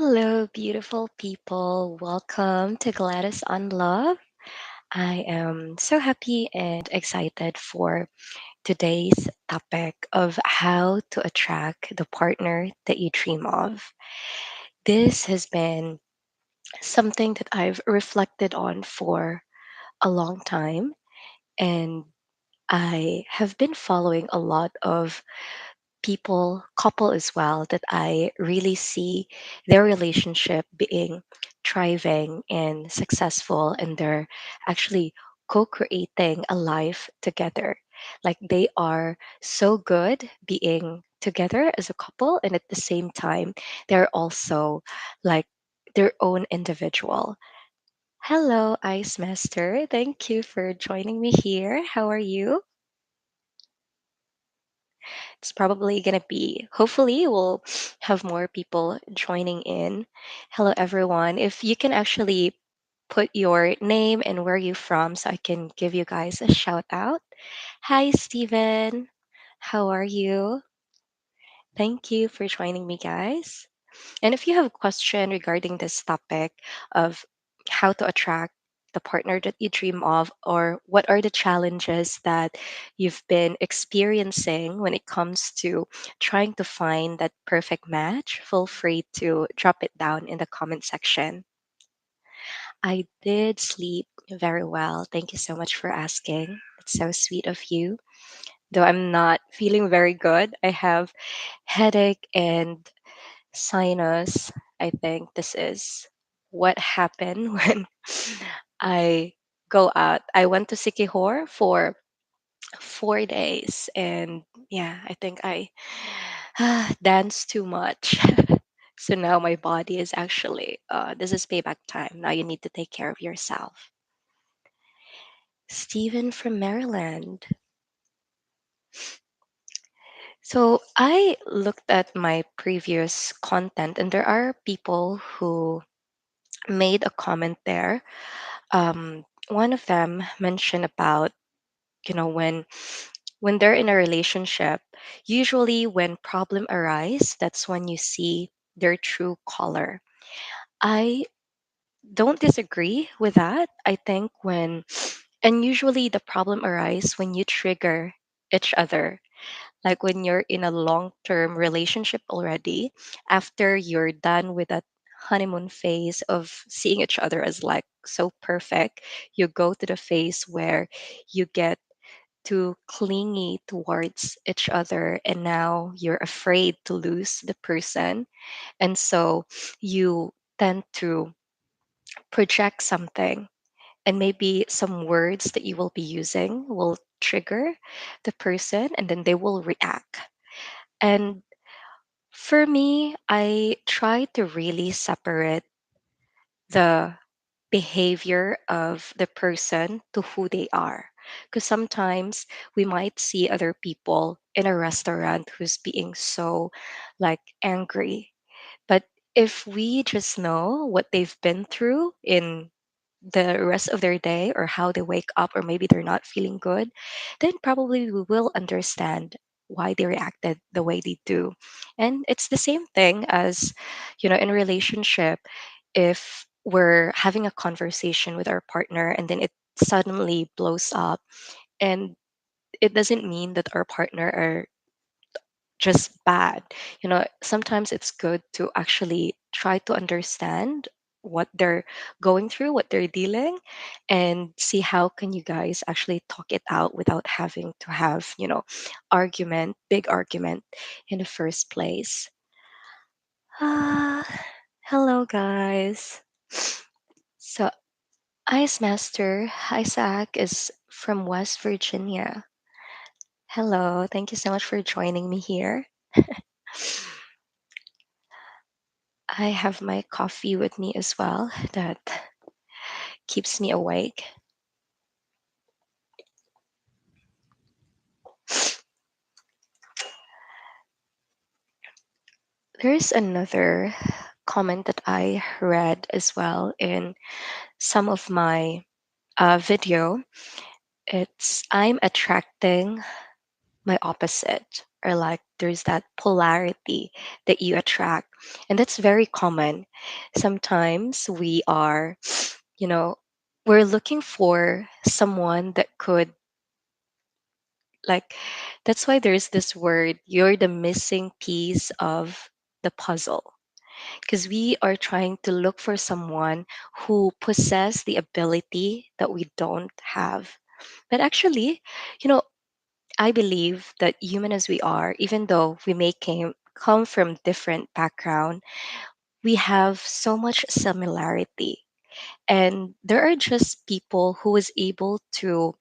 Hello, beautiful people. Welcome to Gladys on Love. I am so happy and excited for today's topic of how to attract the partner that you dream of. This has been something that I've reflected on for a long time, and I have been following a lot of couple as well, that I really see their relationship being thriving and successful, and they're actually co-creating a life together. Like they are so good being together as a couple, and at the same time, they're also like their own individual. Hello, Ice Master. Thank you for joining me here. How are you? It's probably going to be, hopefully, we'll have more people joining in. Hello, everyone. If you can actually put your name and where you're from so I can give you guys a shout out. Hi, Steven. How are you? Thank you for joining me, guys. And if you have a question regarding this topic of how to attract the partner that you dream of, or what are the challenges that you've been experiencing when it comes to trying to find that perfect match, feel free to drop it down in the comment section. I did sleep very well. Thank you so much for asking. It's so sweet of you. Though I'm not feeling very good, I have headache and sinus. I think this is what happened when I go out. I went to Sikihor for 4 days, and yeah, I think I danced too much. So now my body is actually, this is payback time. Now you need to take care of yourself. Stephen from Maryland. So I looked at my previous content, and there are people who made a comment there. One of them mentioned about, when they're in a relationship, usually when problem arise, that's when you see their true color. I don't disagree with that. I think and usually the problem arise when you trigger each other, like when you're in a long-term relationship already, after you're done with that honeymoon phase of seeing each other as like so perfect, you go to the phase where you get too clingy towards each other, and now you're afraid to lose the person, and so you tend to project something, and maybe some words that you will be using will trigger the person, and then they will react. And for me, I try to really separate the behavior of the person to who they are. Because sometimes we might see other people in a restaurant who's being so like angry. But if we just know what they've been through in the rest of their day, or how they wake up, or maybe they're not feeling good, then probably we will understand why they reacted the way they do. And it's the same thing as, in relationship. If we're having a conversation with our partner and then it suddenly blows up, and it doesn't mean that our partner are just bad. Sometimes it's good to actually try to understand what they're going through, what they're dealing, and see how can you guys actually talk it out without having to have, big argument in the first place. Ah, hello guys. So Ice Master Isaac is from West Virginia. Hello, thank you so much for joining me here. I have my coffee with me as well, that keeps me awake. There's another comment that I read as well in some of my video. It's I'm attracting my opposite, or like there's that polarity that you attract. And that's very common. Sometimes we are, you know, we're looking for someone that could, like, that's why there's this word, you're the missing piece of the puzzle. Because we are trying to look for someone who possess the ability that we don't have. But actually, you know, I believe that human as we are, even though we may come from different background, we have so much similarity. And there are just people who is able to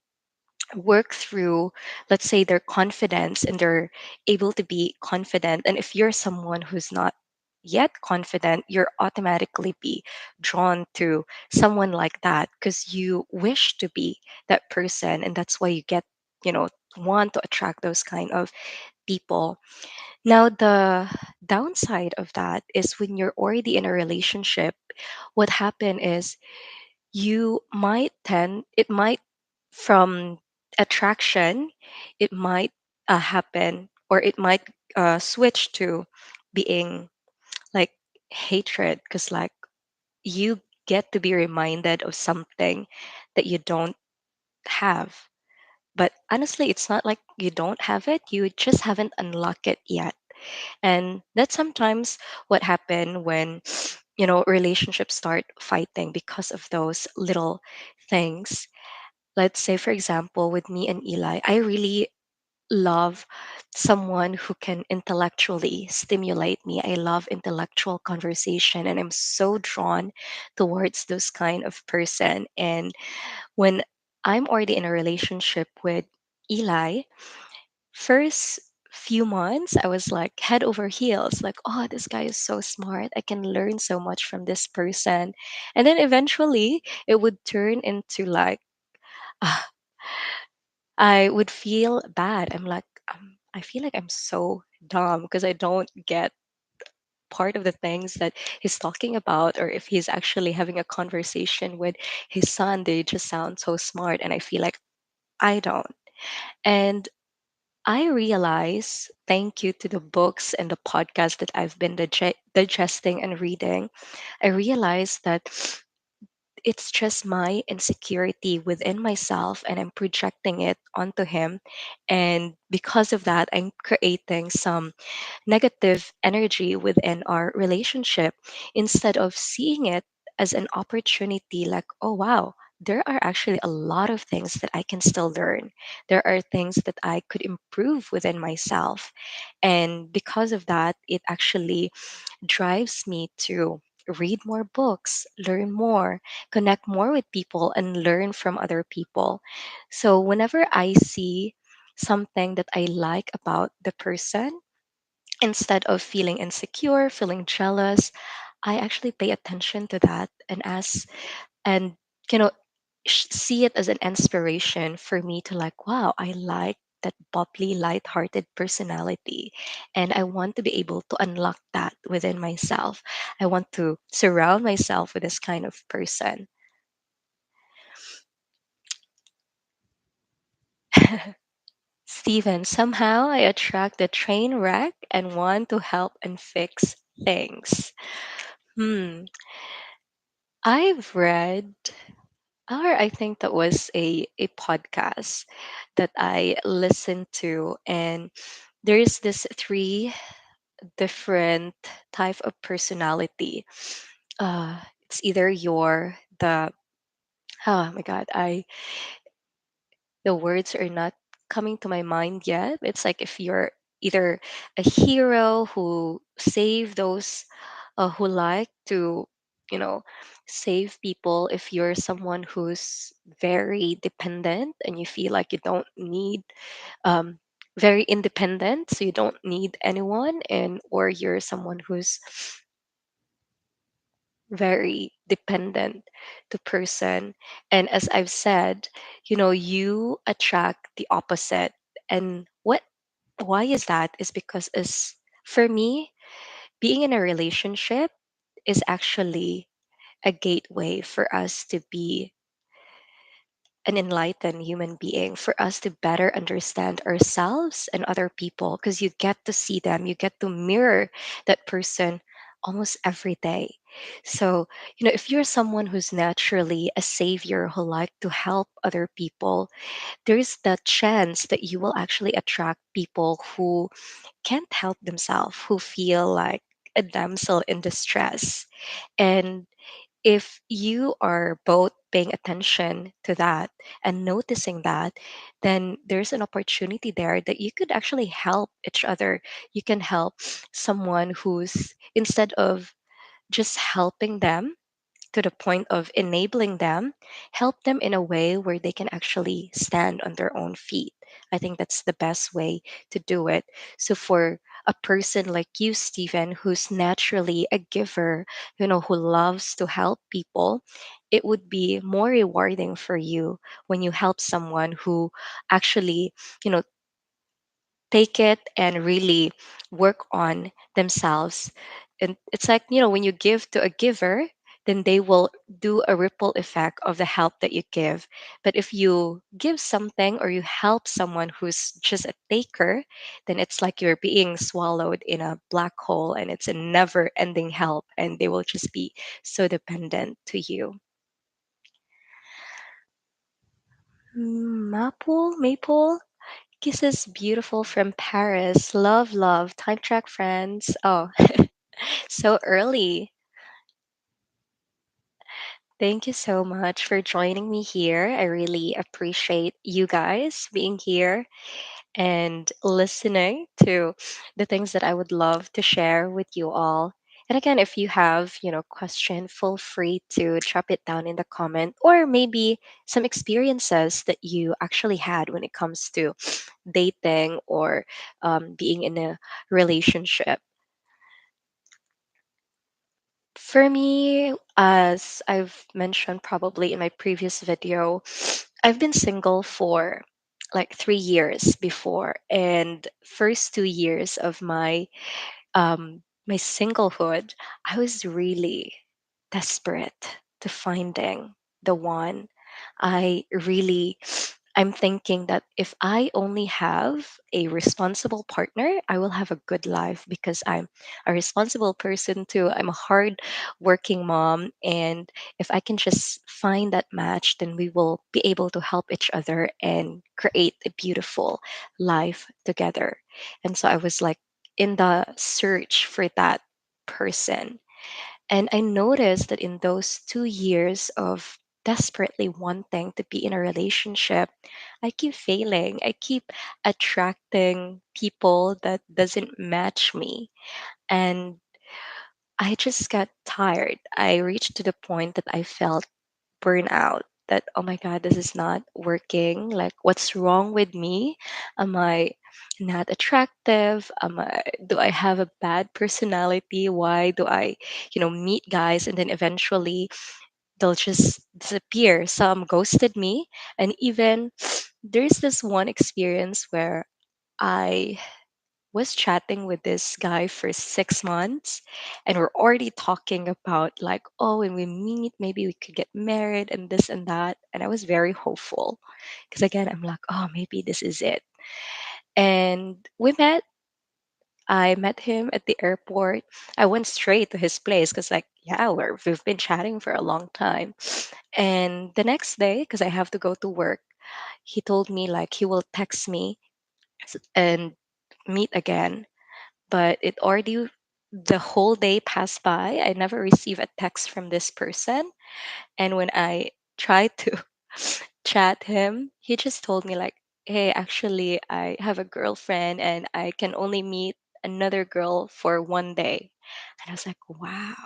work through, let's say, their confidence, and they're able to be confident. And if you're someone who's not yet confident, you're automatically be drawn to someone like that because you wish to be that person. And that's why you get, you know, want to attract those kind of people. Now, the downside of that is when you're already in a relationship, what happen is you might tend, it might, from attraction, it might happen, or it might switch to being like hatred, because like you get to be reminded of something that you don't have. But honestly, it's not like you don't have it, you just haven't unlocked it yet. And that's sometimes what happen when, you know, relationships start fighting because of those little things. Let's say, for example, with me and Eli, I really love someone who can intellectually stimulate me. I love intellectual conversation, and I'm so drawn towards those kind of person. And when I'm already in a relationship with Eli, first few months I was like head over heels, like, oh, this guy is so smart, I can learn so much from this person. And then eventually it would turn into like, I would feel bad. I'm like, I feel like I'm so dumb because I don't get part of the things that he's talking about, or if he's actually having a conversation with his son, they just sound so smart, and I feel like I don't. And I realize, thank you to the books and the podcast that I've been digesting and reading, I realized that it's just my insecurity within myself, and I'm projecting it onto him. And because of that, I'm creating some negative energy within our relationship instead of seeing it as an opportunity, like, oh, wow, there are actually a lot of things that I can still learn. There are things that I could improve within myself. And because of that, it actually drives me to read more books, learn more, connect more with people, and learn from other people. So whenever I see something that I like about the person, instead of feeling insecure, feeling jealous, I actually pay attention to that and ask, and, you know, see it as an inspiration for me to like, wow, I like that bubbly, light-hearted personality, and I want to be able to unlock that within myself. I want to surround myself with this kind of person. Steven, somehow I attract the train wreck and want to help and fix things. Hmm. I've read, or I think that was a podcast that I listened to, and there's this three different type of personality. It's either you're the, oh my god, I, the words are not coming to my mind yet. It's like if you're either a hero who save those who like to, you know, save people. If you're someone who's very dependent and you feel like you don't need, um, very independent, so you don't need anyone, and or you're someone who's very dependent to person. And as I've said, you know, you attract the opposite. And what, why is that, is because, is for me, being in a relationship is actually a gateway for us to be an enlightened human being, for us to better understand ourselves and other people, because you get to see them, you get to mirror that person almost every day. So, if you're someone who's naturally a savior who like to help other people, there's the chance that you will actually attract people who can't help themselves, who feel like a damsel in distress. And if you are both paying attention to that and noticing that, then there's an opportunity there that you could actually help each other. You can help someone who's, instead of just helping them to the point of enabling them, help them in a way where they can actually stand on their own feet. I think that's the best way to do it. So, for a person like you, Stephen, who's naturally a giver, who loves to help people, it would be more rewarding for you when you help someone who actually, you know, take it and really work on themselves. And it's like, when you give to a giver, then they will do a ripple effect of the help that you give. But if you give something or you help someone who's just a taker, then it's like you're being swallowed in a black hole and it's a never ending help, and they will just be so dependent to you. Maple, kisses beautiful from Paris. Love, love. Time track friends. Oh, so early. Thank you so much for joining me here. I really appreciate you guys being here and listening to the things that I would love to share with you all. And again, if you have, question, feel free to drop it down in the comment, or maybe some experiences that you actually had when it comes to dating or being in a relationship. For me, as I've mentioned probably in my previous video, I've been single for like 3 years before, and first 2 years of my singlehood, I was really desperate to finding the one. I really I'm thinking that if I only have a responsible partner, I will have a good life because I'm a responsible person too. I'm a hard working mom, and if I can just find that match, then we will be able to help each other and create a beautiful life together. And so I was like in the search for that person. And I noticed that in those 2 years of desperately wanting to be in a relationship, I keep failing. I keep attracting people that doesn't match me. And I just got tired. I reached to the point that I felt burnout, that oh my god, this is not working. Like, what's wrong with me? Am I not attractive? Do I have a bad personality? Why do I meet guys and then eventually they'll just disappear? Some ghosted me, and even there's this one experience where I was chatting with this guy for 6 months, and we're already talking about like, oh, when we meet maybe we could get married and this and that. And I was very hopeful because again, I'm like, oh, maybe this is it. And I met him at the airport. I went straight to his place because like, yeah, we've been chatting for a long time. And the next day, because I have to go to work, he told me like he will text me and meet again, but it already the whole day passed by. I never received a text from this person. And when I tried to chat him, he just told me like, hey, actually I have a girlfriend and I can only meet another girl for one day. And I was like, wow,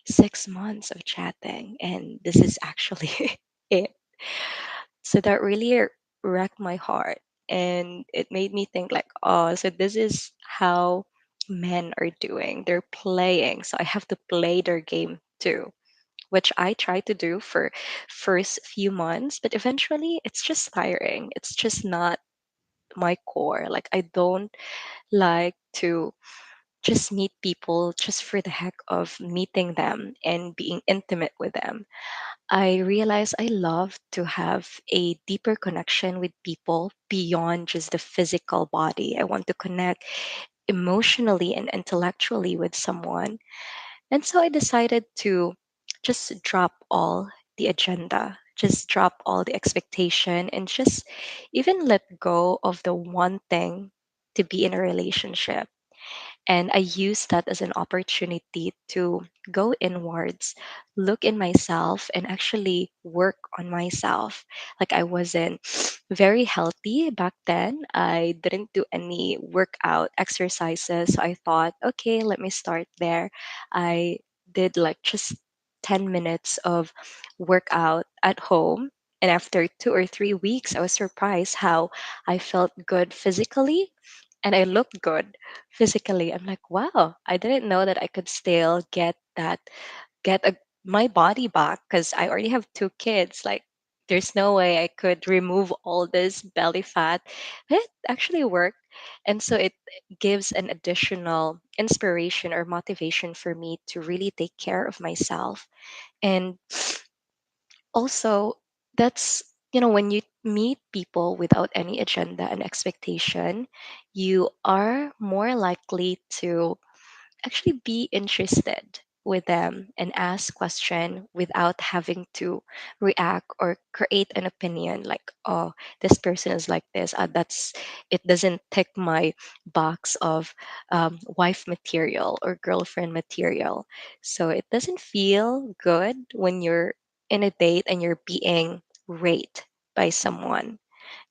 6 months of chatting and this is actually it. So that really wrecked my heart, and it made me think like, oh, so this is how men are doing. They're playing, so I have to play their game too, which I try to do for first few months, but eventually it's just tiring. It's just not my core. Like, I don't like to just meet people just for the heck of meeting them and being intimate with them. I realize I love to have a deeper connection with people beyond just the physical body. I want to connect emotionally and intellectually with someone. And so I decided to just drop all the agenda, just drop all the expectation, and just even let go of the one thing to be in a relationship. And I use that as an opportunity to go inwards, look in myself, and actually work on myself. Like I wasn't very healthy back then. I didn't do any workout exercises. So I thought, okay, let me start there. I did like just 10 minutes of workout at home. And after 2 or 3 weeks, I was surprised how I felt good physically and I looked good physically. I'm like, wow, I didn't know that I could still get my body back because I already have 2 kids. Like, there's no way I could remove all this belly fat. It actually worked. And so it gives an additional inspiration or motivation for me to really take care of myself. And also, that's, when you meet people without any agenda and expectation, you are more likely to actually be interested with them and ask question without having to react or create an opinion like, oh, this person is like this, that's it doesn't tick my box of wife material or girlfriend material. So it doesn't feel good when you're in a date and you're being raped by someone.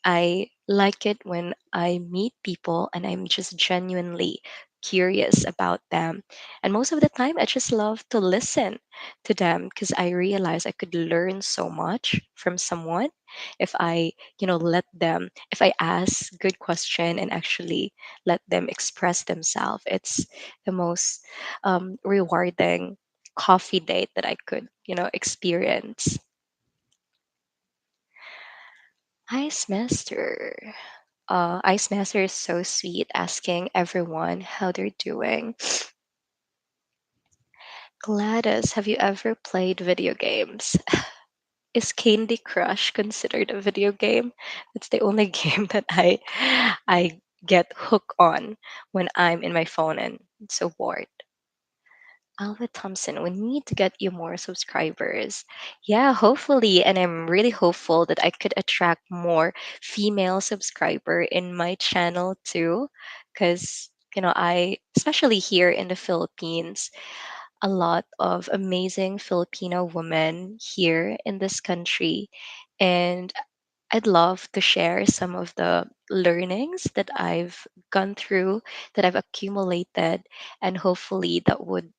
I like it when I meet people and I'm just genuinely curious about them. And most of the time, I just love to listen to them because I realize I could learn so much from someone if I, if I ask good question and actually let them express themselves. It's the most rewarding coffee date that I could, experience. Ice Master. Ice Master is so sweet, asking everyone how they're doing. Gladys, have you ever played video games? Is Candy Crush considered a video game? It's the only game that I get hooked on when I'm in my phone and so bored. Alva Thompson, we need to get you more subscribers. Yeah, hopefully. And I'm really hopeful that I could attract more female subscriber in my channel too. Because, especially here in the Philippines, a lot of amazing Filipino women here in this country. And I'd love to share some of the learnings that I've gone through, that I've accumulated, and hopefully that would,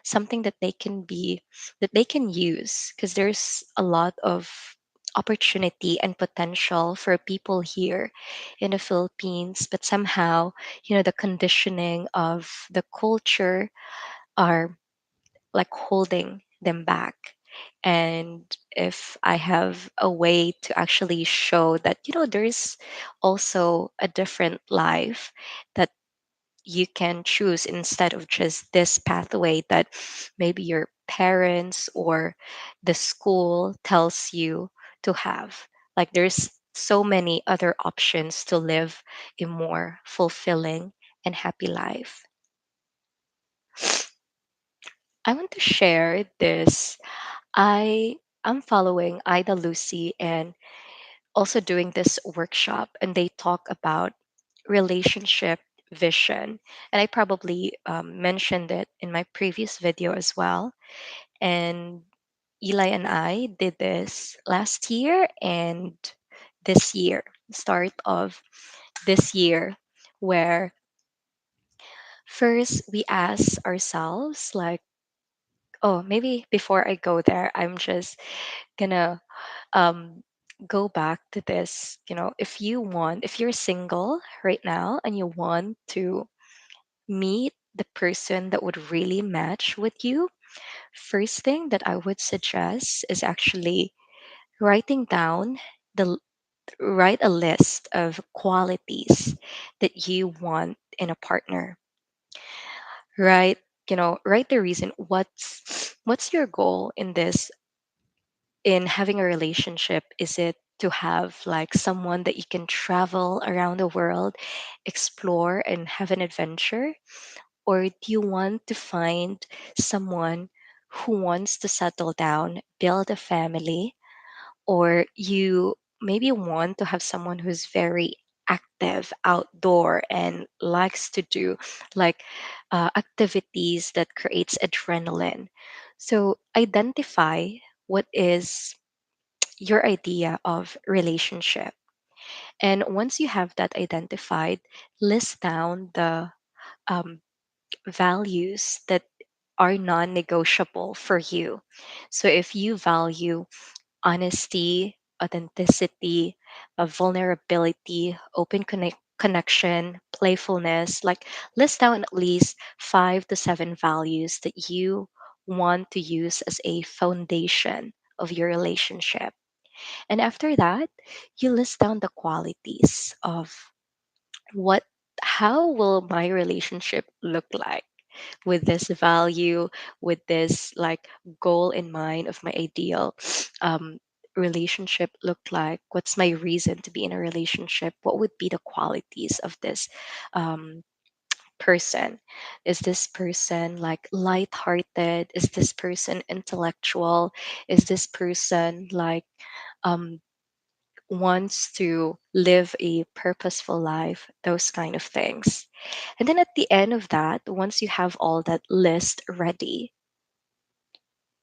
something that they can use because there's a lot of opportunity and potential for people here in the Philippines, but somehow, the conditioning of the culture are like holding them back. And if I have a way to actually show that, there's also a different life that you can choose instead of just this pathway that maybe your parents or the school tells you to have. Like there's so many other options to live a more fulfilling and happy life. I want to share this. I am following Ida Lucy and also doing this workshop, and they talk about relationship vision. And I probably mentioned it in my previous video as well. And Eli and I did this last year and this year, start of this year, where first we ask ourselves, like, oh, maybe before I go there, I'm just gonna um, go back to this. If you're single right now and you want to meet the person that would really match with you, first thing that I would suggest is actually writing down the write a list of qualities that you want in a partner. Write, write the reason what's your goal in this, in having a relationship. Is it to have like someone that you can travel around the world, explore, and have an adventure? Or do you want to find someone who wants to settle down, build a family, or you maybe want to have someone who's very active outdoor and likes to do like activities that creates adrenaline? So identify what is your idea of relationship, and once you have that identified, list down the um, values that are non-negotiable for you. So if you value honesty, authenticity, vulnerability, connection, playfulness, like list down at least 5 to 7 values that you want to use as a foundation of your relationship. And after that, you list down the qualities of what how will my relationship look like with this value, with this like goal in mind of my ideal um, relationship look like? What's my reason to be in a relationship? What would be the qualities of this um, person? Is this person like lighthearted? Is this person intellectual? Is this person like um, wants to live a purposeful life, those kind of things. And then at the end of that, once you have all that list ready,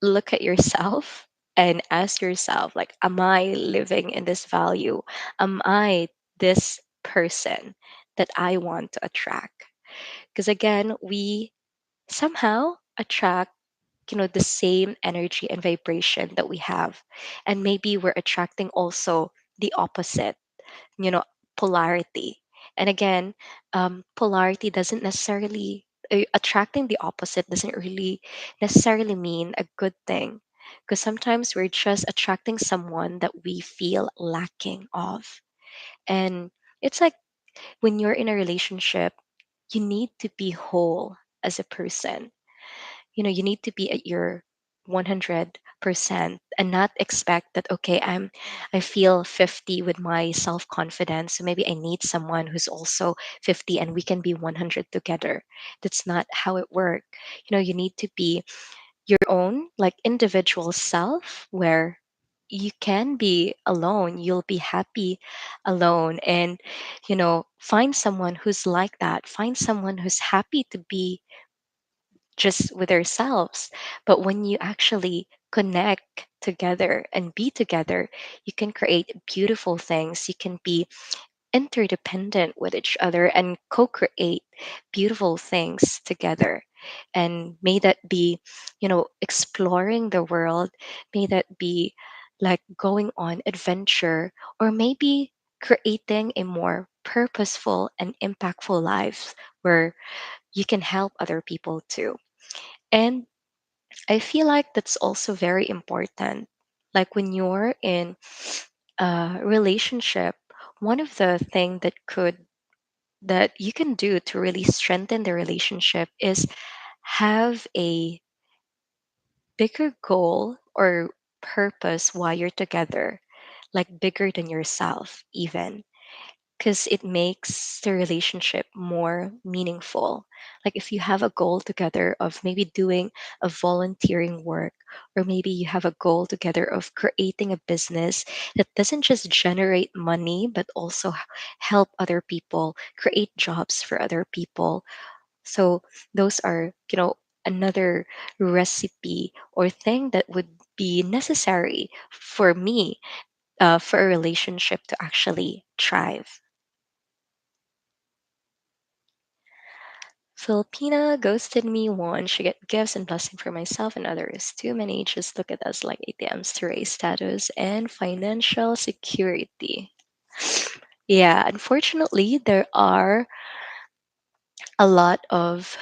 look at yourself and ask yourself, like, am I living in this value? Am I this person that I want to attract? Because again, we somehow attract, the same energy and vibration that we have. And maybe we're attracting also the opposite, you know polarity. And again, polarity doesn't necessarily attracting the opposite doesn't really necessarily mean a good thing, because sometimes we're just attracting someone that we feel lacking of. And it's like when you're in a relationship, you need to be whole as a person. You need to be at your 100% and not expect that, okay, I feel 50 with my self-confidence, so maybe I need someone who's also 50 and we can be 100 together. That's not how it works. You need to be your own like individual self, where you can be alone, you'll be happy alone, and find someone who's like that, find someone who's happy to be just with ourselves. But when you actually connect together and be together, you can create beautiful things. You can be interdependent with each other and co create beautiful things together. And may that be, exploring the world, may that be like going on adventure, or maybe creating a more purposeful and impactful life where you can help other people too. And I feel like that's also very important. Like when you're in a relationship, one of the thing that you can do to really strengthen the relationship is have a bigger goal or purpose while you're together, like bigger than yourself even, because it makes the relationship more meaningful. Like if you have a goal together of maybe doing a volunteering work, or maybe you have a goal together of creating a business that doesn't just generate money, but also help other people, create jobs for other people. So those are, another recipe or thing that would be necessary for me, for a relationship to actually thrive. Filipina ghosted me once. She get gifts and blessing for myself and others. Too many just look at us like ATMs to raise status and financial security. Yeah, unfortunately, there are a lot of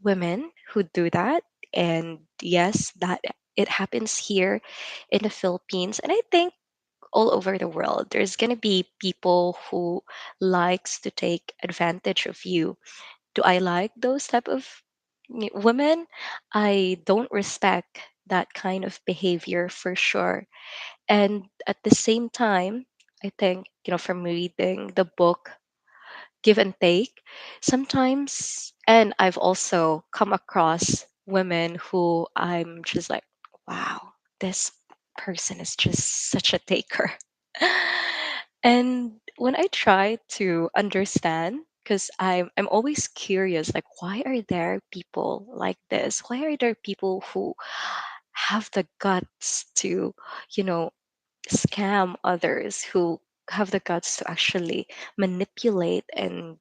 women who do that. And yes, that it happens here in the Philippines. And I think all over the world, there's going to be people who likes to take advantage of you. Do I like those type of women? I don't respect that kind of behavior for sure. And at the same time, I think, from reading the book Give and Take, sometimes, and I've also come across women who I'm just like, wow, this person is just such a taker. And when I try to understand, because I'm always curious, like why are there people like this? Why are there people who have the guts to, you know, scam others, who have the guts to actually manipulate and,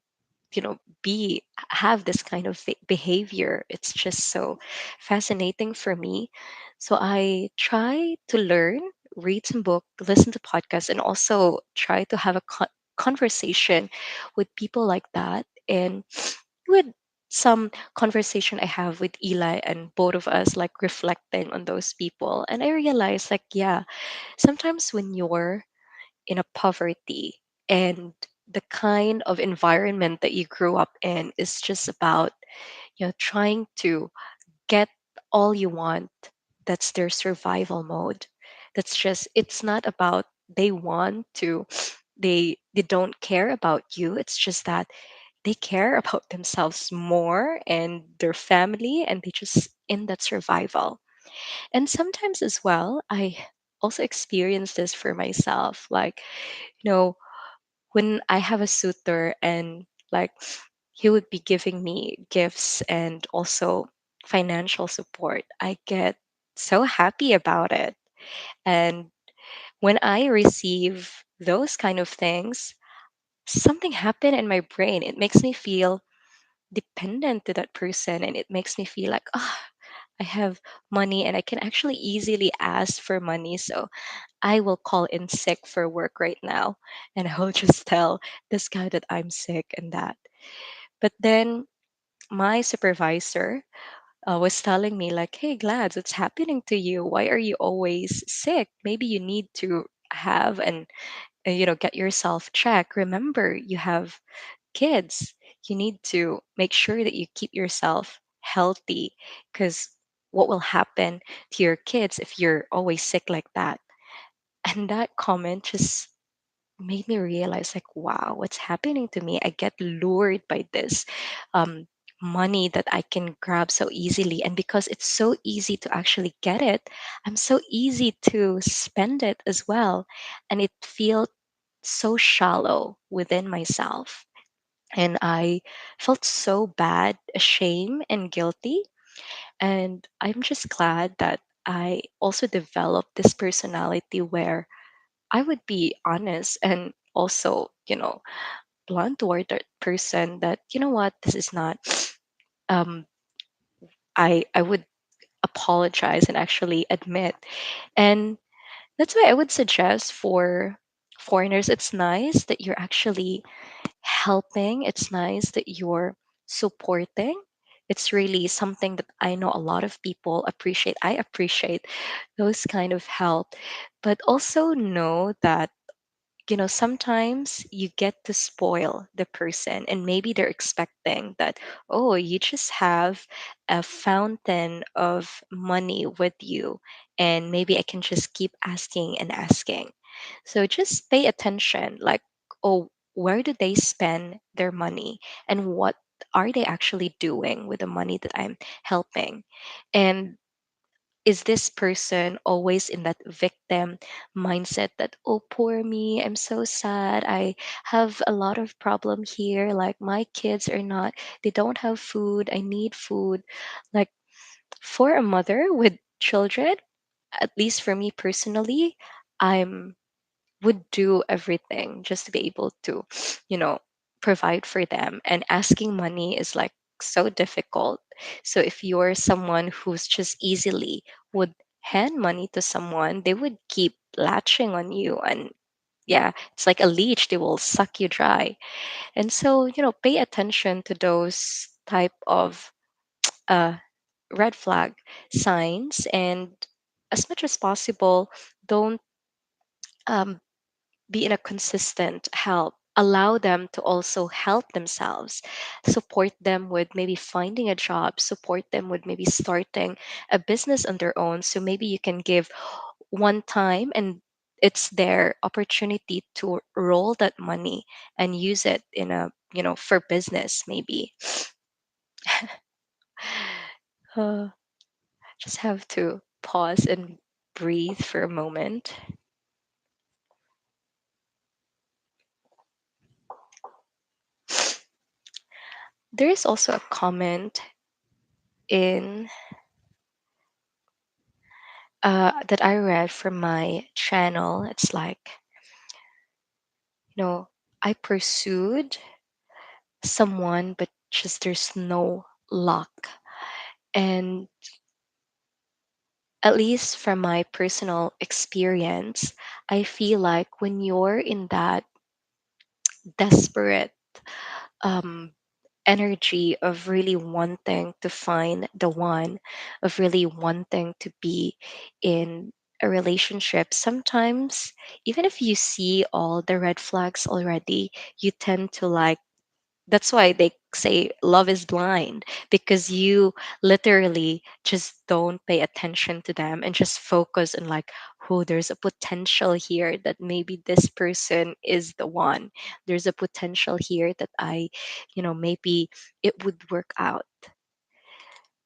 be have this kind of behavior? It's just so fascinating for me. So I try to learn, read some book, listen to podcasts, and also try to have a conversation with people like that. And with some conversation I have with Eli, and both of us like reflecting on those people, and I realized, like, yeah, sometimes when you're in a poverty, and the kind of environment that you grew up in is just about, trying to get all you want, that's their survival mode. That's just, it's not about they want to, they don't care about you. It's just that they care about themselves more and their family, and they just in that survival. And sometimes as well, I also experience this for myself. Like, you know, when I have a suitor, and like he would be giving me gifts and also financial support, I get so happy about it. And when I receive those kind of things, something happened in my brain. It makes me feel dependent to that person, and it makes me feel like, oh, I have money and I can actually easily ask for money. So I will call in sick for work right now, and I will just tell this guy that I'm sick and that. But then my supervisor was telling me, like, hey, Glads, what's happening to you? Why are you always sick? Maybe you need to have and, get yourself checked. Remember, you have kids. You need to make sure that you keep yourself healthy, because what will happen to your kids if you're always sick like that? And that comment just made me realize, like, wow, what's happening to me? I get lured by this um, money that I can grab so easily. And because it's so easy to actually get it, I'm so easy to spend it as well. And it feels so shallow within myself. And I felt so bad, ashamed, and guilty. And I'm just glad that I also developed this personality where I would be honest and also, blunt toward that person that, you know what, this is not, um, I would apologize and actually admit. And that's why I would suggest for foreigners, it's nice that you're actually helping. It's nice that you're supporting. It's really something that I know a lot of people appreciate. I appreciate those kind of help, but also know that, sometimes you get to spoil the person, and maybe they're expecting that, oh, you just have a fountain of money with you, and maybe I can just keep asking and asking. So just pay attention, like, oh, where do they spend their money, and what are they actually doing with the money that I'm helping? And is this person always in that victim mindset that, oh, poor me, I'm so sad, I have a lot of problem here, like my kids are not, they don't have food, I need food. Like, for a mother with children, at least for me personally, I'm would do everything just to be able to, you know, provide for them. And asking money is like so difficult. So if you're someone who's just easily would hand money to someone, they would keep latching on you. And yeah, it's like a leech, they will suck you dry. And so, pay attention to those type of uh, red flag signs, and as much as possible, don't um, be in a consistent help allow them to also help themselves, support them with maybe finding a job, support them with maybe starting a business on their own. So maybe you can give one time, and it's their opportunity to roll that money and use it in a, for business maybe. uh, just have to pause and breathe for a moment. There is also a comment in that I read from my channel. It's like, I pursued someone, but just there's no luck. And at least from my personal experience, I feel like when you're in that desperate um, energy of really wanting to find the one, of really wanting to be in a relationship, sometimes even if you see all the red flags already, you tend to like, that's why they say love is blind, because you literally just don't pay attention to them and just focus on like, oh, there's a potential here that maybe this person is the one. There's a potential here that maybe it would work out.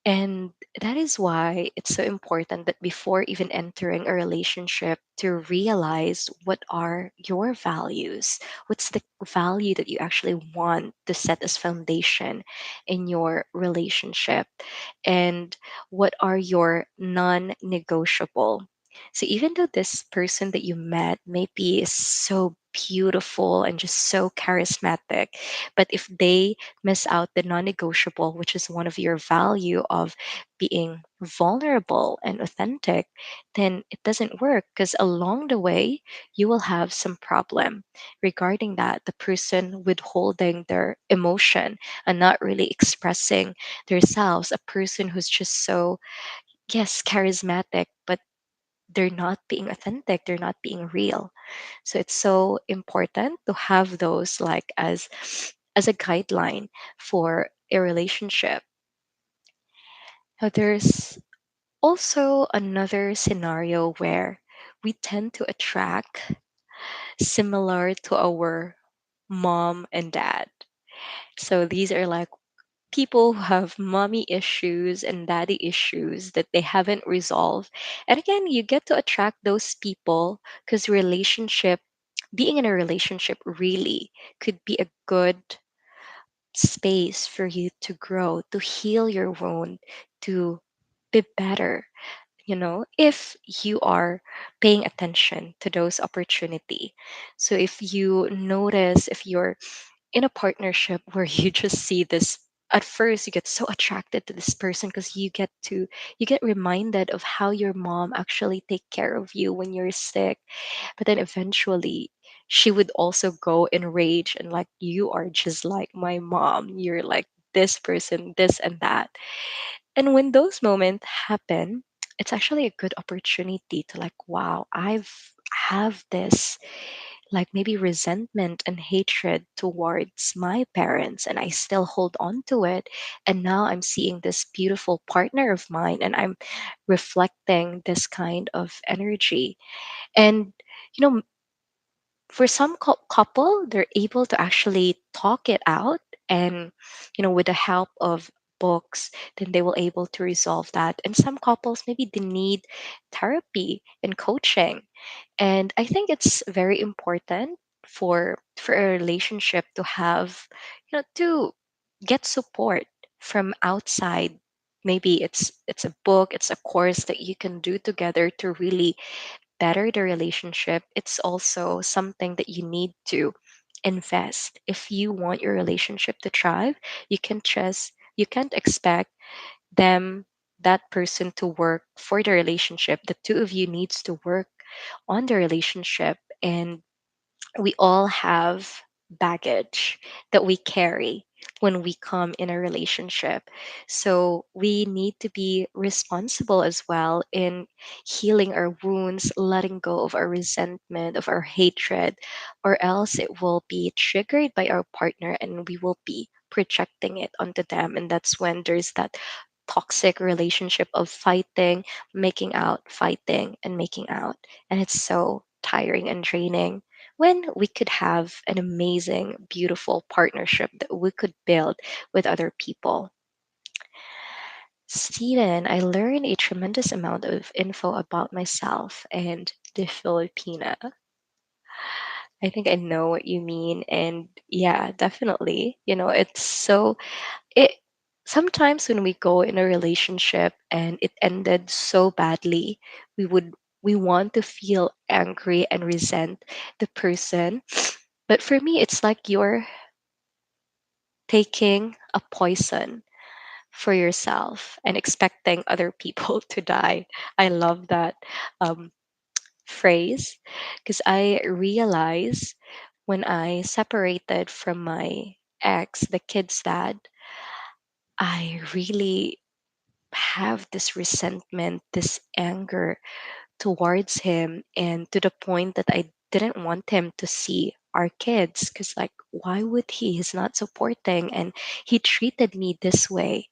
And that is why it's so important that before even entering a relationship, to realize what are your values. What's the value that you actually want to set as foundation in your relationship? And what are your non negotiable? So even though this person that you met maybe is so beautiful and just so charismatic, but if they miss out the non-negotiable, which is one of your value of being vulnerable and authentic, then it doesn't work, because along the way you will have some problem regarding that, the person withholding their emotion and not really expressing themselves, a person who's just so, yes, charismatic, but they're not being authentic, they're not being real. So it's so important to have those like as a guideline for a relationship. Now there's also another scenario where we tend to attract similar to our mom and dad. So these are like people who have mommy issues and daddy issues that they haven't resolved. And again, you get to attract those people because being in a relationship really could be a good space for you to grow, to heal your wound, to be better, if you are paying attention to those opportunity. So if you notice, if you're in a partnership where you just see this, at first you get so attracted to this person because you get reminded of how your mom actually take care of you when you're sick, but then eventually she would also go in rage and like, you are just like my mom, you're like this person, this and that. And when those moments happen, it's actually a good opportunity to like, wow, I've have this like maybe resentment and hatred towards my parents, and I still hold on to it. And now I'm seeing this beautiful partner of mine and I'm reflecting this kind of energy. And you know for some couple, they're able to actually talk it out, and with the help of books, then they will able to resolve that. And some couples, maybe they need therapy and coaching. And I think it's very important for a relationship to have, to get support from outside. Maybe it's a book, it's a course that you can do together to really better the relationship. It's also something that you need to invest. If you want your relationship to thrive, you can't expect them, that person, to work for the relationship. The two of you needs to work on the relationship, and we all have baggage that we carry when we come in a relationship. So we need to be responsible as well in healing our wounds, letting go of our resentment, of our hatred, or else it will be triggered by our partner and we will be projecting it onto them. And that's when there's that toxic relationship of fighting, making out, fighting, and making out. And it's so tiring and draining when we could have an amazing, beautiful partnership that we could build with other people. Steven, I learned a tremendous amount of info about myself and the Filipina. I think I know what you mean. And yeah, definitely. It's so it sometimes when we go in a relationship and it ended so badly, we would we want to feel angry and resent the person. But for me, it's like you're taking a poison for yourself and expecting other people to die. I love that um, phrase because I realize when I separated from my ex, the kid's dad, I really have this resentment, this anger towards him, and to the point that I didn't want him to see our kids because, like, why would he? He's not supporting, and he treated me this way.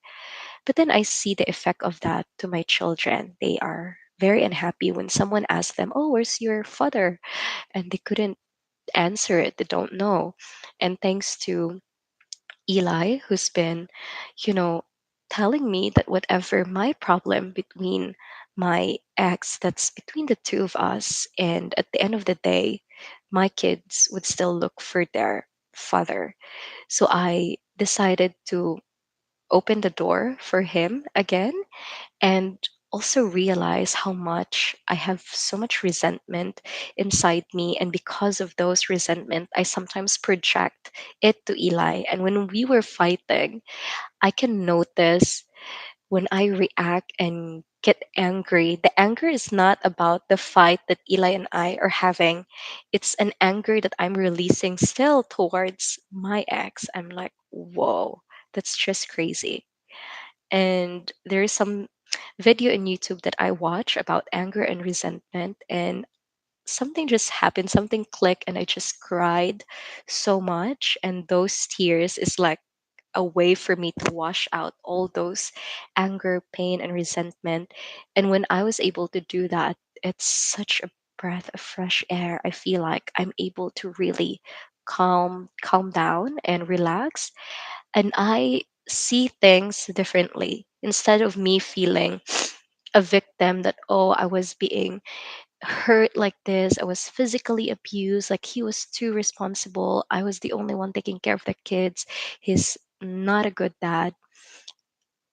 But then I see the effect of that to my children. They are very unhappy when someone asks them, "Oh, where's your father?" And they couldn't answer it, they don't know. And thanks to Eli, who's been, you know, telling me that whatever my problem between my ex, that's between the two of us. And at the end of the day, my kids would still look for their father. So I decided to open the door for him again and also realize how much I have so much resentment inside me. And because of those resentment, I sometimes project it to Eli. And when we were fighting, I can notice when I react and get angry, the anger is not about the fight that Eli and I are having. It's an anger that I'm releasing still towards my ex. I'm like, whoa, that's just crazy. And there's some video in YouTube that I watch about anger and resentment, and something just happened, something clicked, and I just cried so much. And those tears is like a way for me to wash out all those anger, pain, and resentment. And when I was able to do that, it's such a breath of fresh air. I feel like I'm able to really calm down and relax, and I see things differently. Instead of me feeling a victim that, oh, I was being hurt like this, I was physically abused, like he was too responsible, I was the only one taking care of the kids, he's not a good dad.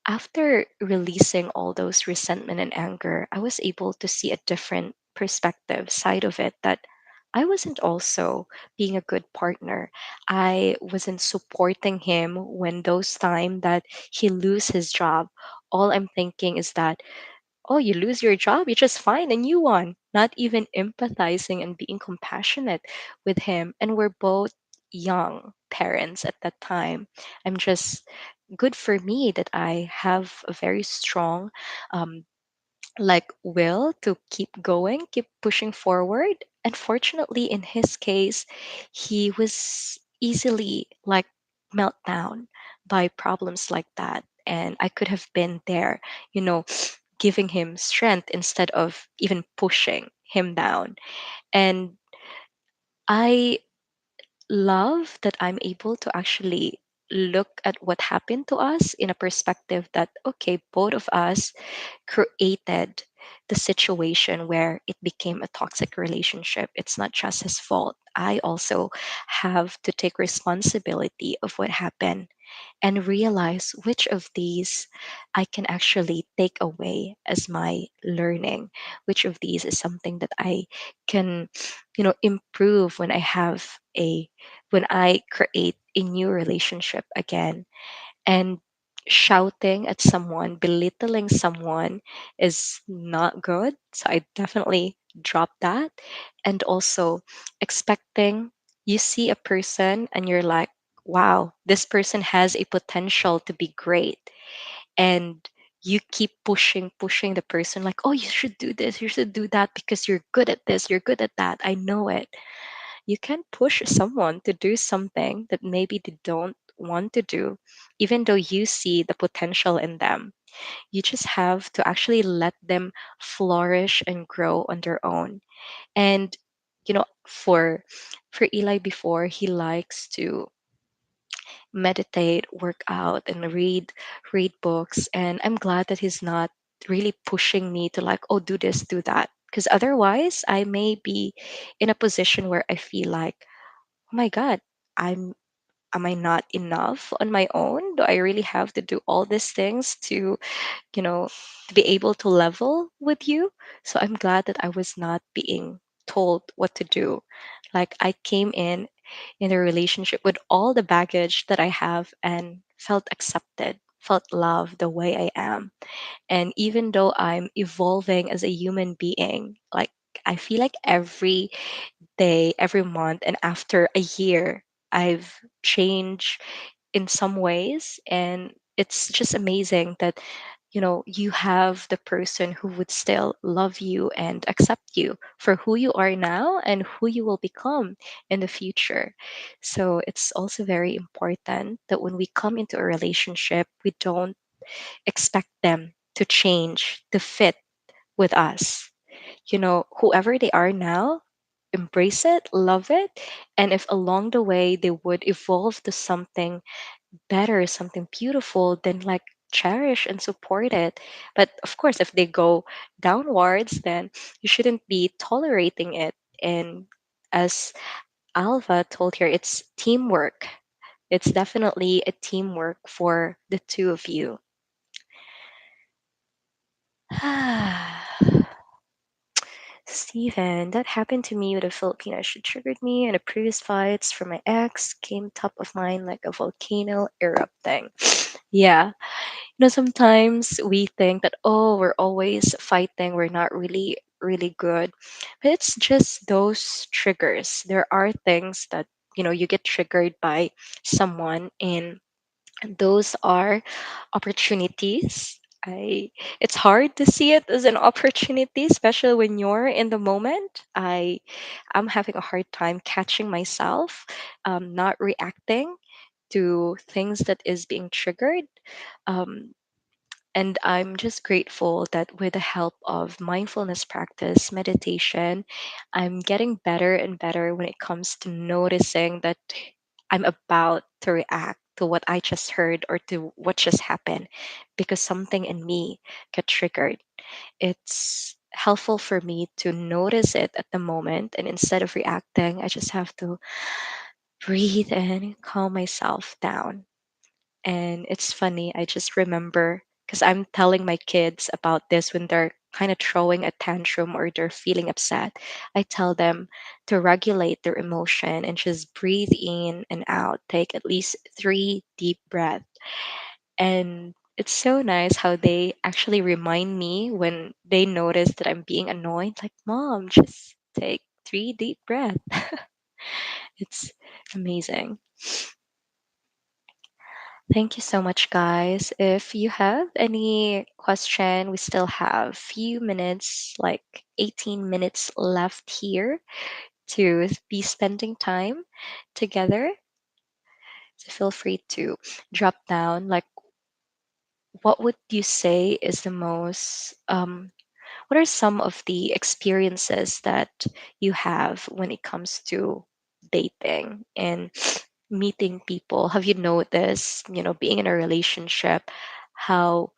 After releasing all those resentment and anger, I was able to see a different perspective side of it, that I wasn't also being a good partner. I wasn't supporting him when those time that he lose his job. All I'm thinking is that, oh, you lose your job, you just find a new one. Not even empathizing and being compassionate with him. And we're both young parents at that time. I'm just good for me that I have a very strong like will to keep going, keep pushing forward. Unfortunately, in his case, he was easily like melt down by problems like that. And I could have been there, you know, giving him strength instead of even pushing him down. And I love that I'm able to actually look at what happened to us in a perspective that, okay, both of us created the situation where it became a toxic relationship. It's not just his fault. I also have to take responsibility of what happened and realize which of these I can actually take away as my learning, which of these is something that I can, improve when I create a new relationship again. And shouting at someone, belittling someone is not good. So I definitely dropped that. And also expecting, You see a person and you're like, wow, this person has a potential to be great. And you keep pushing the person, like, oh, you should do this, you should do that because you're good at this, you're good at that. I know it. You can push someone to do something that maybe they don't want to do, even though you see the potential in them. You just have to actually let them flourish and grow on their own. And for Eli, before, he likes to meditate, work out, and read books. And I'm glad that he's not really pushing me to, like, oh, do this, do that. Because otherwise, I may be in a position where I feel like, oh my God, I'm am I not enough on my own? Do I really have to do all these things you know, to be able to level with you? So I'm glad that I was not being told what to do. Like, I came in a relationship with all the baggage that I have and felt accepted, felt loved the way I am. And even though I'm evolving as a human being, like, I feel like every day, every month, and after a year, I've changed in some ways. And it's just amazing that, you have the person who would still love you and accept you for who you are now and who you will become in the future. So it's also very important that when we come into a relationship, we don't expect them to change to fit with us. Whoever they are now, embrace it, love it. And if along the way they would evolve to something better, something beautiful, then, like, cherish and support it. But of course, if they go downwards, then you shouldn't be tolerating it. And as Alva told here, it's teamwork. It's definitely a teamwork for the two of you. Steven, that happened to me with a Filipino. She triggered me, and the previous fights from my ex came top of mind like a volcano erupting. Yeah. Sometimes we think that, oh, we're always fighting, we're not really, really good. But it's just those triggers. There are things that, you get triggered by someone, and those are opportunities. It's hard to see it as an opportunity, especially when you're in the moment. I'm having a hard time catching myself, not reacting to things that is being triggered. Um, and I'm just grateful that with the help of mindfulness practice, meditation, I'm getting better and better when it comes to noticing that I'm about to react to what I just heard or to what just happened because something in me got triggered. It's helpful for me to notice it at the moment, and instead of reacting, I just have to breathe and calm myself down. And it's funny, I just remember because I'm telling my kids about this when they're kind of throwing a tantrum or they're feeling upset. I tell them to regulate their emotion and just breathe in and out. Take at least 3 deep breaths. And it's so nice how they actually remind me when they notice that I'm being annoyed, like, Mom, just take 3 deep breaths. It's amazing. Thank you so much, guys. If you have any question, we still have few minutes, like 18 minutes left here to be spending time together. So feel free to drop down. Like, what would you say is the most, what are some of the experiences that you have when it comes to dating and meeting people? Have you noticed, being in a relationship, how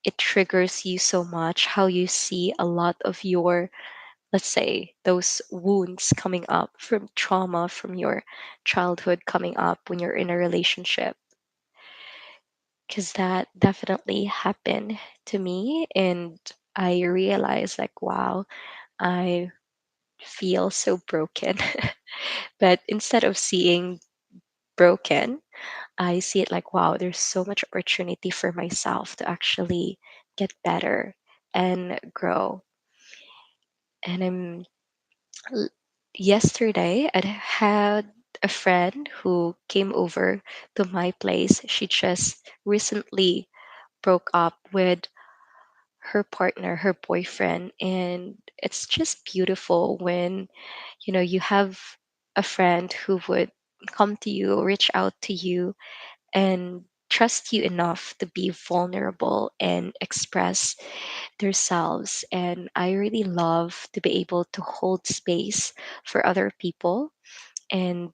it triggers you so much, how you see a lot of your, let's say, those wounds coming up from trauma from your childhood coming up when you're in a relationship? Because that definitely happened to me. And I realized, like, wow, I feel so broken. But instead of seeing broken, I see it like, wow, there's so much opportunity for myself to actually get better and grow. And l- yesterday I had a friend who came over to my place. She just recently broke up with her partner, her boyfriend, and it's just beautiful when you have a friend who would come to you, reach out to you, and trust you enough to be vulnerable and express themselves. And I really love to be able to hold space for other people and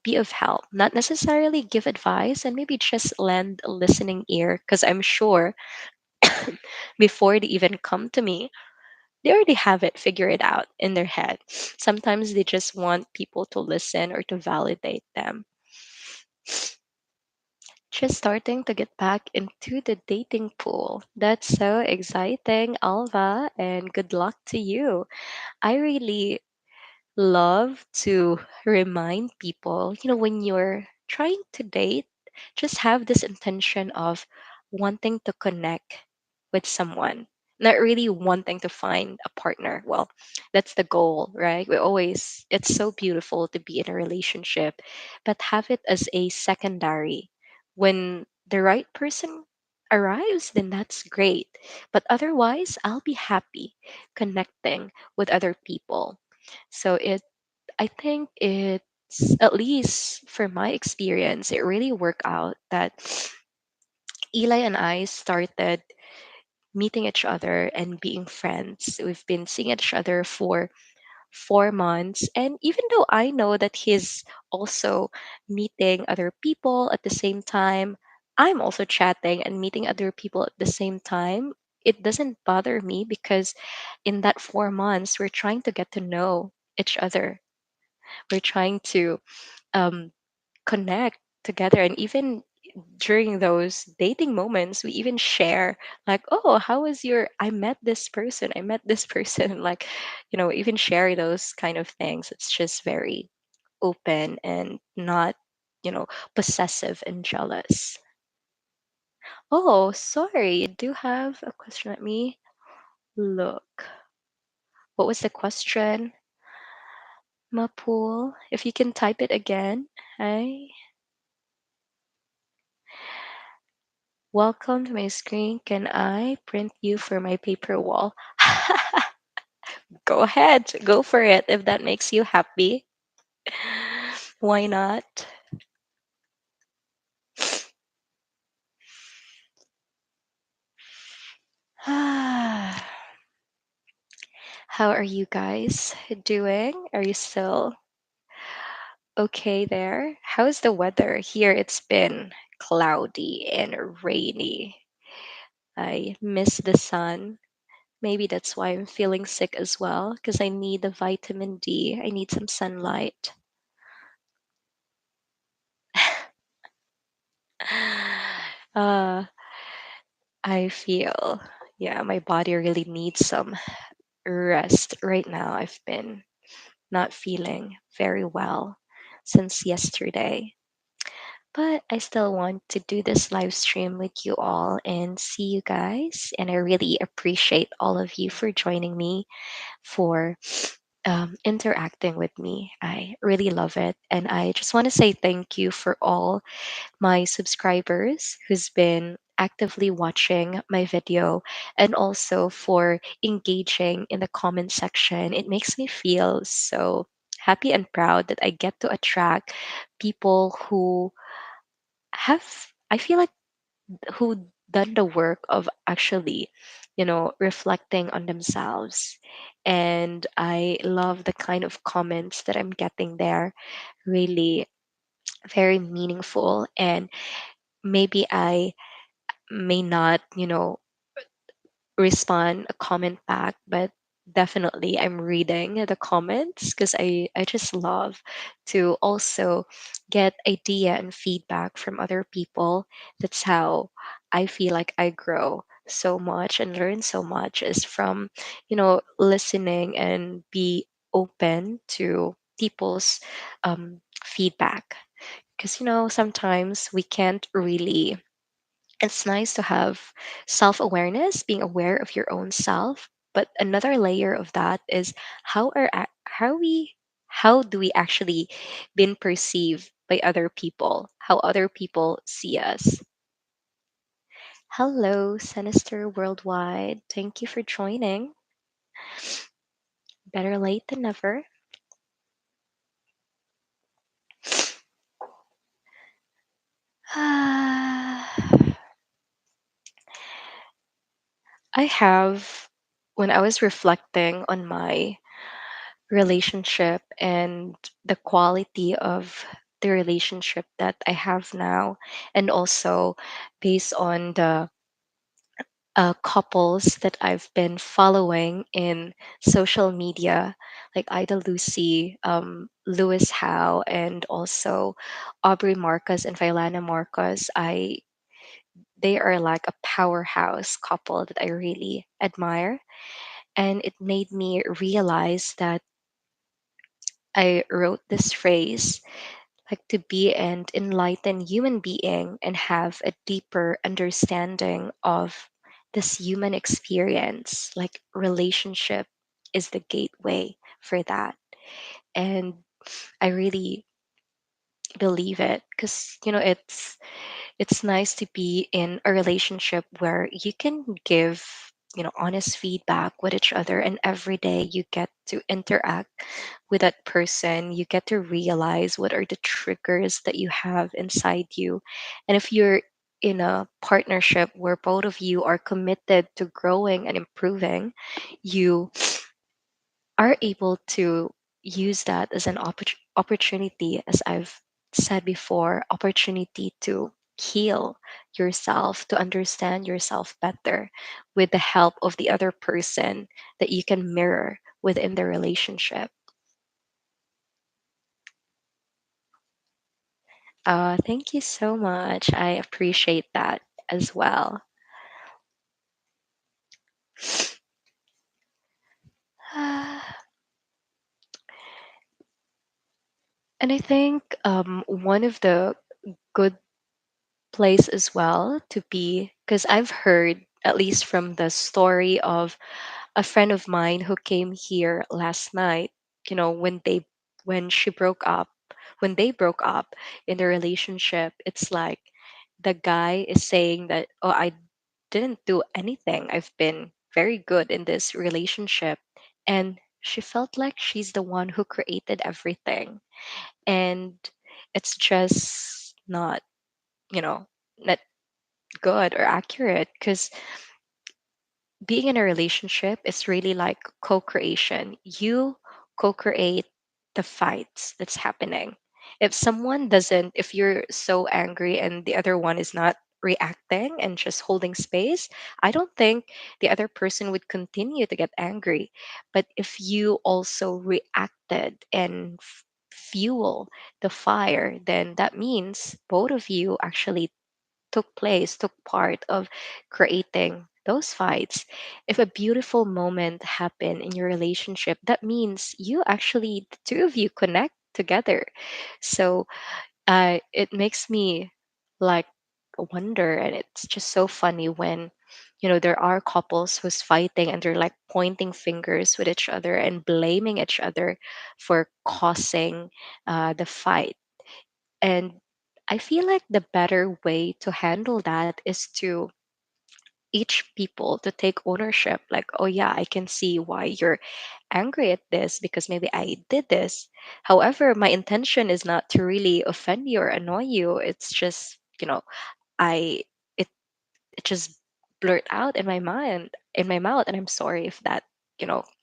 be of help, not necessarily give advice, and maybe just lend a listening ear, because I'm sure before they even come to me, they already have it figured out in their head. Sometimes they just want people to listen or to validate them. Just starting to get back into the dating pool. That's so exciting, Alva, and good luck to you. I really love to remind people, when you're trying to date, just have this intention of wanting to connect with someone, not really wanting to find a partner. Well, that's the goal, right? It's so beautiful to be in a relationship, but have it as a secondary. When the right person arrives, then that's great. But otherwise, I'll be happy connecting with other people. So I think it's, at least for my experience, it really worked out that Eli and I started meeting each other and being friends. We've been seeing each other for 4 months. And even though I know that he's also meeting other people at the same time, I'm also chatting and meeting other people at the same time. It doesn't bother me because in that 4 months, we're trying to get to know each other. We're trying to um, connect together. And even during those dating moments, we even share, like, oh, how was your, I met this person, like, even share those kind of things. It's just very open and not, possessive and jealous. Oh, sorry, you do have a question. Let me look. What was the question, Mapool? If you can type it again. Hi. Welcome to my screen. Can I print you for my paper wall? Go ahead, go for it if that makes you happy. Why not? How are you guys doing? Are you still okay there? How's the weather? Here it's been cloudy and rainy. I miss the sun. Maybe that's why I'm feeling sick as well, because I need the vitamin D. I need some sunlight. Uh, I feel, yeah, my body really needs some rest right now. I've been not feeling very well since yesterday, but I still want to do this live stream with you all and see you guys. And I really appreciate all of you for joining me, for interacting with me. I really love it. And I just want to say thank you for all my subscribers who's been actively watching my video and also for engaging in the comment section. It makes me feel so happy and proud that I get to attract people who have, I feel like, who done the work of actually, reflecting on themselves. And I love the kind of comments that I'm getting there, really very meaningful. And maybe I may not, respond a comment back, but definitely I'm reading the comments because I just love to also get idea and feedback from other people. That's how I feel like I grow so much and learn so much, is from, listening and be open to people's feedback. Because, sometimes we can't really, it's nice to have self awareness, being aware of your own self. But another layer of that is how we how do we actually been perceived by other people, how other people see us. Hello, Sinister Worldwide. Thank you for joining. Better late than never. I have, when I was reflecting on my relationship and the quality of the relationship that I have now, and also based on the couples that I've been following in social media, like Ida Lucy, Lewis Howe, and also Aubrey Marcus and Filana Marcos. They are like a powerhouse couple that I really admire, and it made me realize that I wrote this phrase like to be an enlightened human being and have a deeper understanding of this human experience. Like relationship is the gateway for that. And I really believe it because it's nice to be in a relationship where you can give honest feedback with each other, and every day you get to interact with that person. You get to realize what are the triggers that you have inside you, and if you're in a partnership where both of you are committed to growing and improving, you are able to use that as an opportunity, as I've said before, opportunity to heal yourself, to understand yourself better with the help of the other person that you can mirror within the relationship. Thank you so much. I appreciate that as well. And I think one of the good place as well to be, because I've heard, at least from the story of a friend of mine who came here last night, when she broke up, when they broke up in the relationship, it's like the guy is saying that, oh, I didn't do anything. I've been very good in this relationship. And she felt like she's the one who created everything. And it's just not, you know, not good or accurate, because being in a relationship is really like co-creation. You co-create the fights that's happening. If you're so angry and the other one is not reacting and just holding space, I don't think the other person would continue to get angry. But if you also reacted and fuel the fire, then that means both of you actually took part of creating those fights. If a beautiful moment happened in your relationship, that means the two of you connect together. So it makes me like wonder, and it's just so funny when there are couples who's fighting and they're like pointing fingers with each other and blaming each other for causing the fight. And I feel like the better way to handle that is to each people to take ownership. Like, oh yeah, I can see why you're angry at this because maybe I did this. However, my intention is not to really offend you or annoy you. It's just, I it it just blurt out in my mouth, and I'm sorry if that,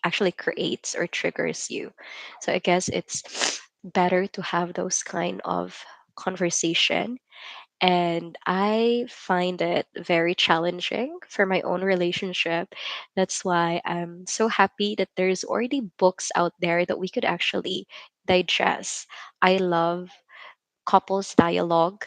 actually creates or triggers you. So I guess it's better to have those kind of conversation, and I find it very challenging for my own relationship. That's why I'm so happy that there's already books out there that we could actually digest. I love couples dialogue,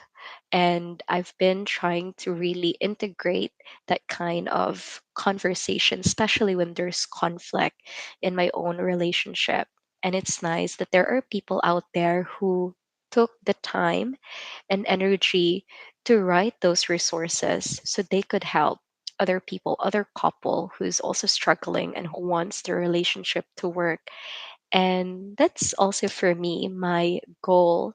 and I've been trying to really integrate that kind of conversation, especially when there's conflict in my own relationship. And it's nice that there are people out there who took the time and energy to write those resources so they could help other people, other couple who's also struggling and who wants their relationship to work. And that's also for me my goal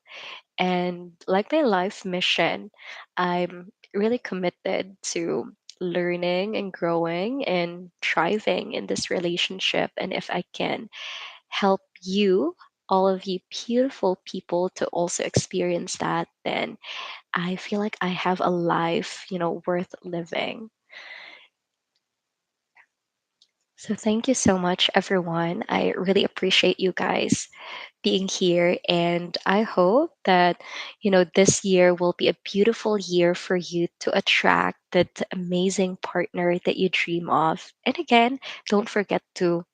and like my life mission. I'm really committed to learning and growing and thriving in this relationship. And if I can help you, all of you beautiful people, to also experience that, then I feel like I have a life, worth living. So thank you so much, everyone. I really appreciate you guys being here. And I hope that, this year will be a beautiful year for you to attract that amazing partner that you dream of. And again, don't forget to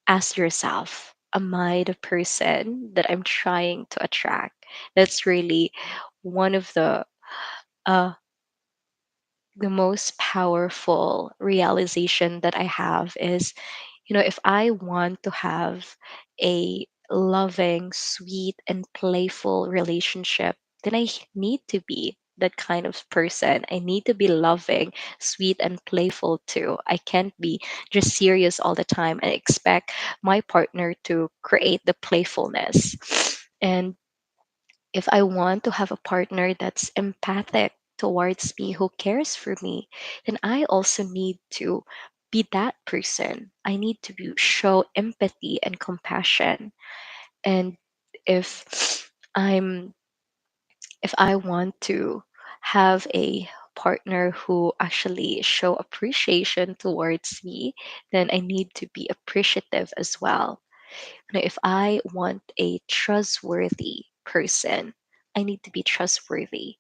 ask yourself, am I the person that I'm trying to attract? That's really one of uh, the most powerful realization that I have is, if I want to have a loving, sweet, and playful relationship, then need to be that kind of person. I need to be loving, sweet, and playful too. I can't be just serious all the time and expect my partner to create the playfulness. And if I want to have a partner that's empathic towards me, who cares for me, then I also need to be that person. I need to show empathy and compassion. And if I'm if I want to have a partner who actually show appreciation towards me, then I need to be appreciative as well. If I want a trustworthy person, I need to be trustworthy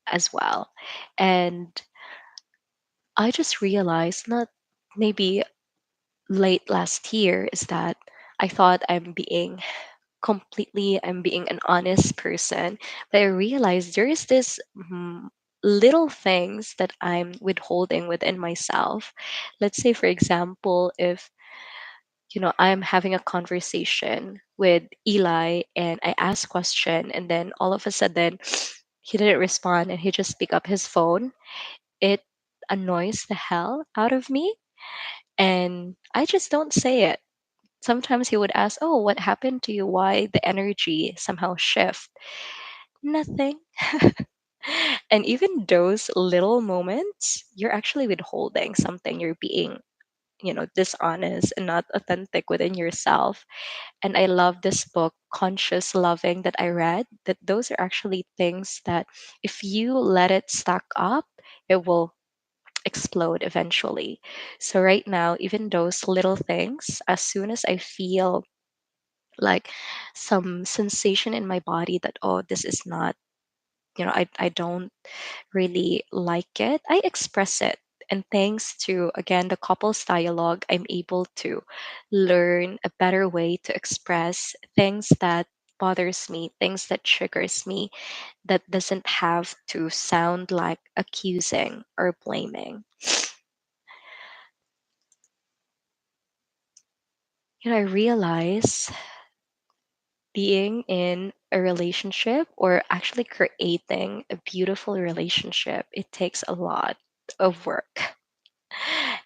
as well. And I just realized, not maybe late last year, is that I thought I'm being an honest person, but I realized there is this little things that I'm withholding within myself. Let's say, for example, if I'm having a conversation with Eli and I ask question and then all of a sudden he didn't respond and he just pick up his phone. It annoys the hell out of me and I just don't say it. Sometimes he would ask, "Oh, what happened to you? Why the energy somehow shift?" Nothing. And even those little moments, you're actually withholding something. You're being, dishonest and not authentic within yourself. And I love this book, Conscious Loving, that I read, that those are actually things that if you let it stack up, it will explode eventually. So right now, even those little things, as soon as I feel like some sensation in my body that, oh, this is not, I don't really like it, I express it. And thanks to, again, the couples dialogue, I'm able to learn a better way to express things that bothers me, things that triggers me, that doesn't have to sound like accusing or blaming. I realize being in a relationship or actually creating a beautiful relationship, it takes a lot of work.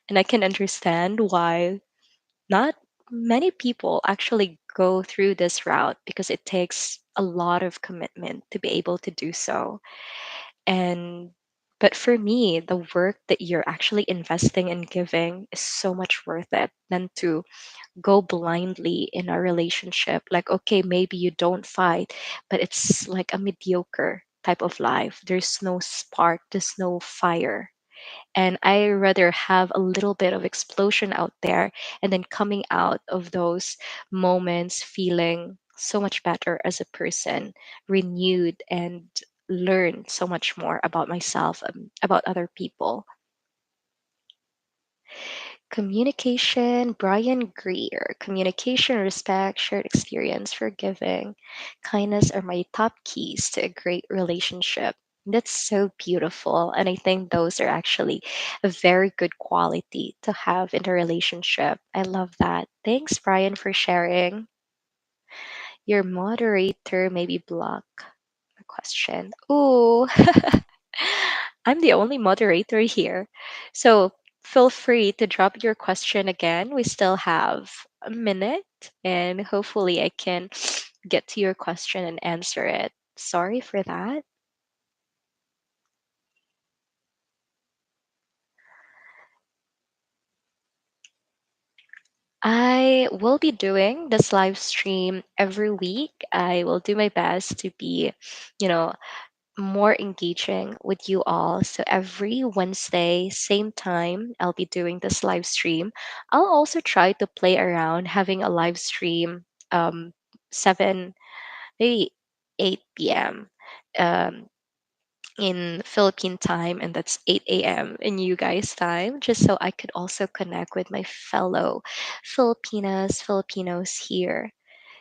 And I can understand why not many people actually go through this route because it takes a lot of commitment to be able to do so. And but for me, the work that you're actually investing and giving is so much worth it than to go blindly in a relationship. Like, okay, maybe you don't fight, but it's like a mediocre type of life. There's no spark, there's no fire. And I rather have a little bit of explosion out there and then coming out of those moments feeling so much better as a person, renewed, and learn so much more about myself, about other people. Communication, Brian Greer. Communication, respect, shared experience, forgiving, kindness are my top keys to a great relationship. That's so beautiful. And I think those are actually a very good quality to have in a relationship. I love that. Thanks, Brian, for sharing. Your moderator maybe block a question. Ooh, I'm the only moderator here. So feel free to drop your question again. We still have a minute, and hopefully I can get to your question and answer it. Sorry for that. I will be doing this live stream every week. I will do my best to be, you know, more engaging with you all. So every Wednesday, same time, I'll be doing this live stream. I'll also try to play around having a live stream 7, maybe 8 p.m. Um, in Philippine time, and that's 8 a.m. in you guys' time, just so I could also connect with my fellow Filipinos here,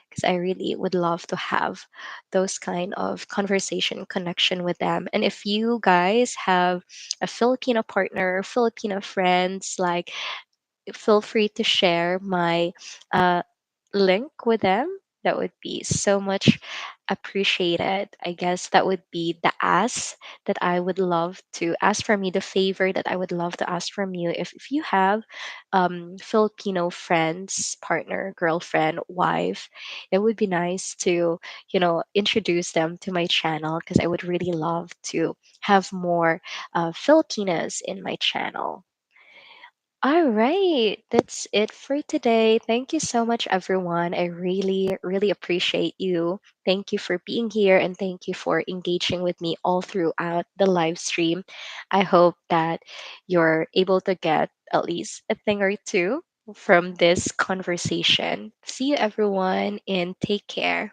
because I really would love to have those kind of conversation connection with them. And if you guys have a Filipino partner, Filipino friends, like, feel free to share my uh, link with them. That would be so much appreciated. I guess that would be the ask that I would love to ask from you, the favor that I would love to ask from you. If you have Filipino friends, partner, girlfriend, wife, it would be nice to, introduce them to my channel, because I would really love to have more Filipinas in my channel. All right, that's it for today. Thank you so much, everyone. I really, really appreciate you. Thank you for being here, and thank you for engaging with me all throughout the live stream. I hope that you're able to get at least a thing or two from this conversation. See you, everyone, and take care.